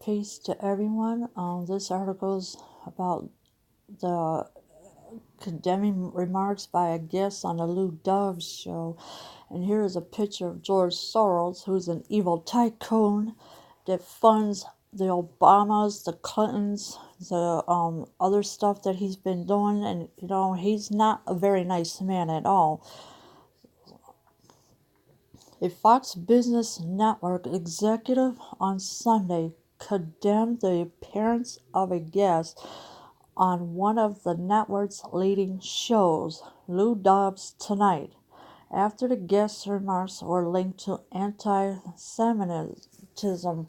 Peace to everyone. This article is about the condemning remarks by a guest on the Lou Dobbs Show. And here is a picture of George Soros, who's an evil tycoon that funds the Obamas, the Clintons, the other stuff that he's been doing. And, he's not a very nice man at all. A Fox Business Network executive on Sunday condemned the appearance of a guest on one of the network's leading shows, Lou Dobbs Tonight, after the guest's remarks were linked to anti-Semitism.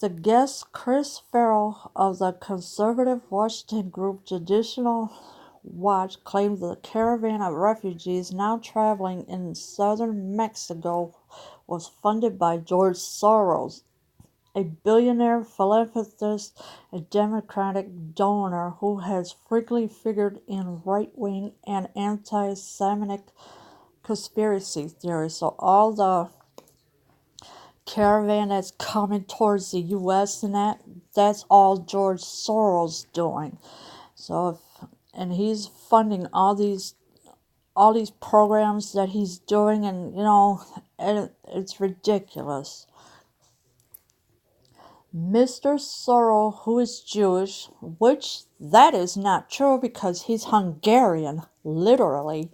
The guest, Chris Farrell of the conservative Washington group Judicial Watch, claimed the caravan of refugees now traveling in southern Mexico was funded by George Soros, a billionaire philanthropist and Democratic donor who has frequently figured in right-wing and anti-Semitic conspiracy theories. So all the caravan that's coming towards the U.S. and that's all George Soros doing. And he's funding all these programs that he's doing, and it's ridiculous. Mr. Soros, who is Jewish, which that is not true because he's Hungarian, literally,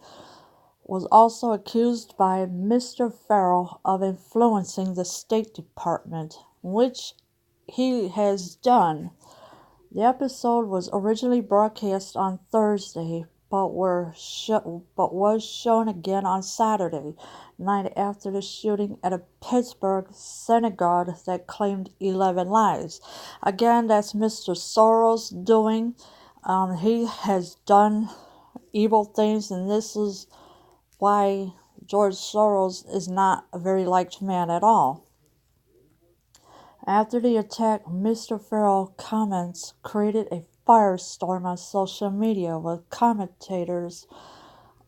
was also accused by Mr. Farrell of influencing the State Department, which he has done. The episode was originally broadcast on Thursday, but was shown again on Saturday night after the shooting at a Pittsburgh synagogue that claimed 11 lives. Again, that's Mr. Soros doing. He has done evil things, and this is why George Soros is not a very liked man at all. After the attack, Mr. Farrell's comments created a firestorm on social media, with commentators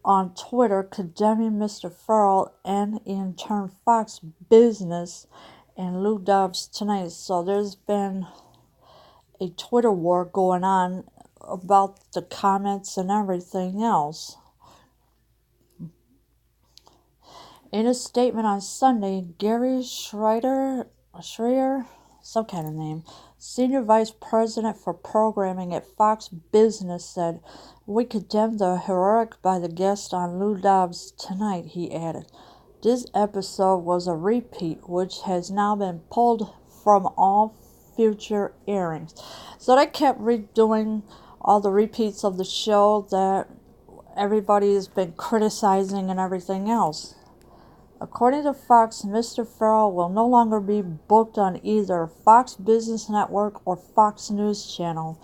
on Twitter condemning Mr. Farrell and, in turn, Fox Business and Lou Dobbs Tonight. So there's been a Twitter war going on about the comments and everything else. In a statement on Sunday, Gary Schreier, some kind of name, Senior Vice President for Programming at Fox Business, said, "We condemn the heroic by the guest on Lou Dobbs Tonight," he added. This episode was a repeat, which has now been pulled from all future airings. So they kept redoing all the repeats of the show that everybody has been criticizing and everything else. According to Fox, Mr. Farrell will no longer be booked on either Fox Business Network or Fox News Channel.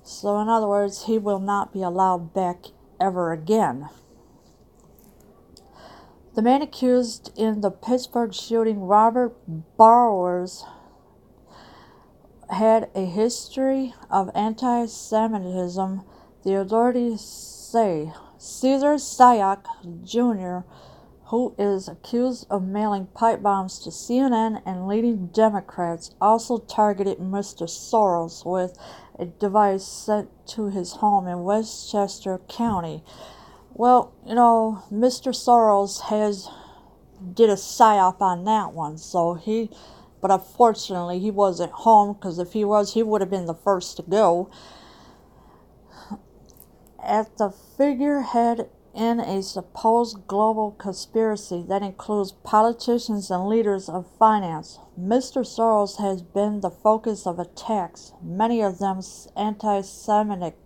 So in other words, he will not be allowed back ever again. The man accused in the Pittsburgh shooting, Robert Bowers, had a history of anti-Semitism, the authorities say. Cesar Sayoc Jr., who is accused of mailing pipe bombs to CNN and leading Democrats, also targeted Mr. Soros with a device sent to his home in Westchester County. Well, Mr. Soros did a psyop on that one, but unfortunately he wasn't home, because if he was, he would have been the first to go. At the figurehead in a supposed global conspiracy that includes politicians and leaders of finance, Mr. Soros has been the focus of attacks, many of them anti-Semitic.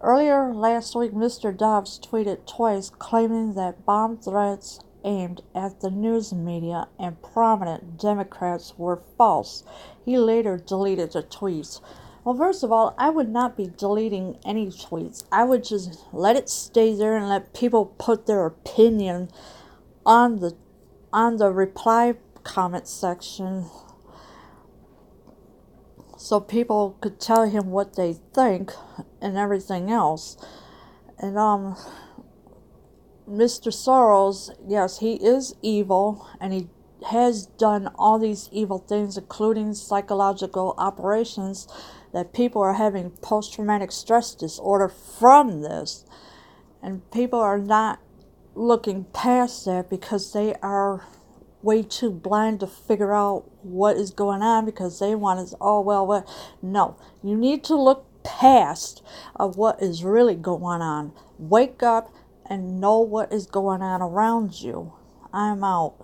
Earlier last week, Mr. Dobbs tweeted twice claiming that bomb threats aimed at the news media and prominent Democrats were false. He later deleted the tweets. Well, first of all, I would not be deleting any tweets. I would just let it stay there and let people put their opinion on the reply comment section, so people could tell him what they think and everything else. And Mr. Soros, yes, he is evil, and has done all these evil things, including psychological operations, that people are having post-traumatic stress disorder from this. And people are not looking past that because they are way too blind to figure out what is going on, because they want to, oh, well, what? No, you need to look past of what is really going on. Wake up and know what is going on around you. I'm out.